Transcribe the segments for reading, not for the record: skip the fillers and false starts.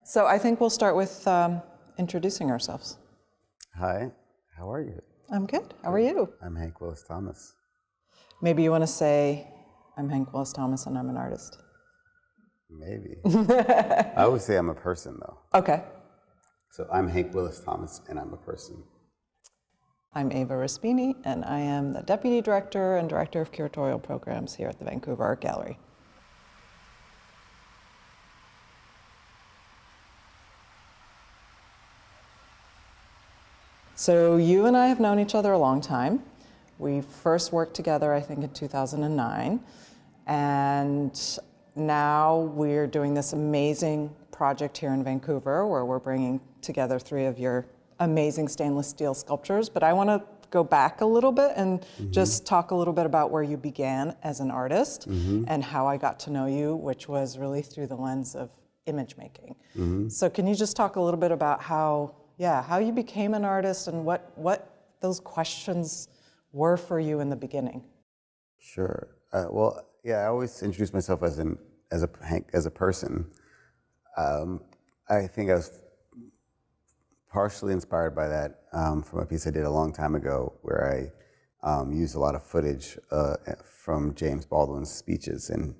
So I think we'll start with introducing ourselves. Hi, how are you? I'm good. How are you? I'm Hank Willis Thomas. Maybe you want to say, I'm Hank Willis Thomas and I'm an artist. Maybe. I always say I'm a person, though. Okay. So I'm Hank Willis Thomas, and I'm a person. I'm Eva Respini, and I am the Deputy Director and Director of Curatorial Programs here at the Vancouver Art Gallery. So you and I have known each other a long time. We first worked together, I think, in 2009. And now we're doing this amazing project here in Vancouver where we're bringing together 3 of your amazing stainless steel sculptures. But I want to go back a little bit and just talk a little bit about where you began as an artist and how I got to know you, which was really through the lens of image making. So can you just talk a little bit about how you became an artist and what those questions were for you in the beginning? Sure. I always introduce myself as a person. I think I was partially inspired by that from a piece I did a long time ago, where I used a lot of footage from James Baldwin's speeches, and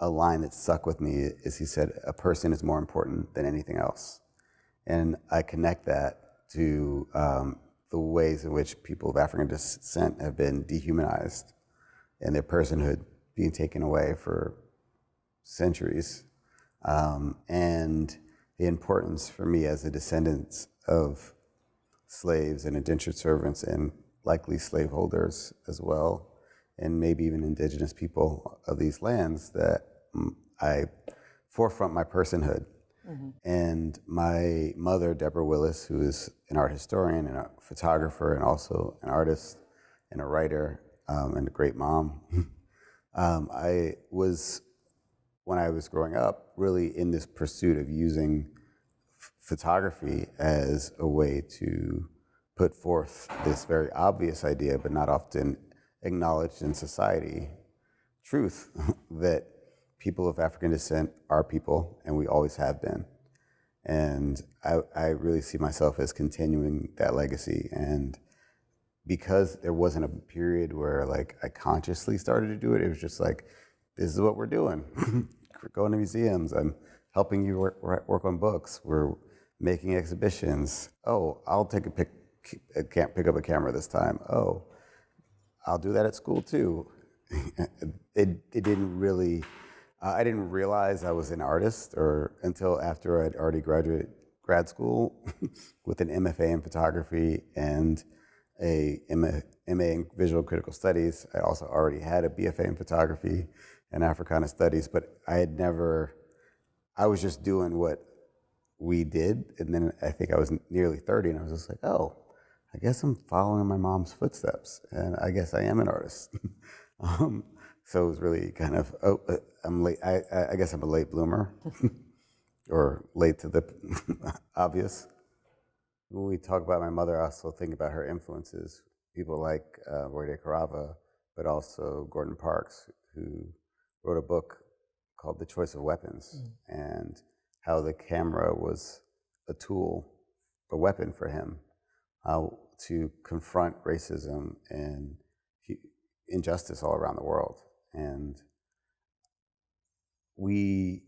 a line that stuck with me is he said, "A person is more important than anything else." And I connect that to the ways in which people of African descent have been dehumanized and their personhood being taken away for centuries. And the importance for me as a descendant of slaves and indentured servants and likely slaveholders as well, and maybe even indigenous people of these lands, that I forefront my personhood. And my mother, Deborah Willis, who is an art historian and a photographer and also an artist and a writer and a great mom, I was, when I was growing up, really in this pursuit of using photography as a way to put forth this very obvious idea, but not often acknowledged in society, truth that people of African descent are people, and we always have been. And I really see myself as continuing that legacy. And because there wasn't a period where I consciously started to do it, it was just like, this is what we're doing. We're going to museums. I'm helping you work on books. We're making exhibitions. Oh, I'll take can't pick up a camera this time. Oh, I'll do that at school too. It didn't really. I didn't realize I was an artist until after I'd already graduated grad school with an MFA in photography and a MA in visual critical studies. I also already had a BFA in photography and Africana studies, but I was just doing what we did. And then I think I was nearly 30 and I was just like, oh, I guess I'm following my mom's footsteps and I guess I am an artist. So it was really kind of, I'm late. I guess I'm a late bloomer, or late to the obvious. When we talk about my mother, I also think about her influences, people like Roy de Carava, but also Gordon Parks, who wrote a book called The Choice of Weapons, and how the camera was a tool, a weapon for him, to confront racism and injustice all around the world. And we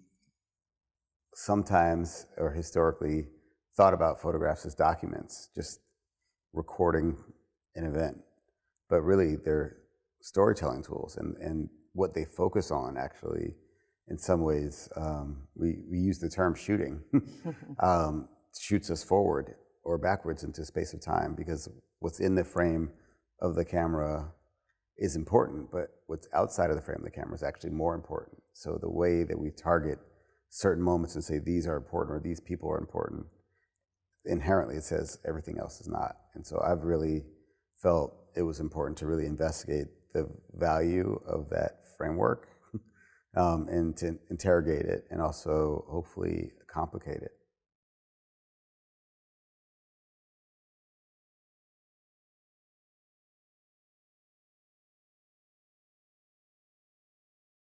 sometimes, or historically, thought about photographs as documents, just recording an event. But really, they're storytelling tools, and what they focus on, actually, in some ways, we use the term shooting, shoots us forward or backwards into space of time, because what's in the frame of the camera is important, but what's outside of the frame of the camera is actually more important. So the way that we target certain moments and say these are important or these people are important, inherently it says everything else is not. And so I've really felt it was important to really investigate the value of that framework and to interrogate it and also hopefully complicate it.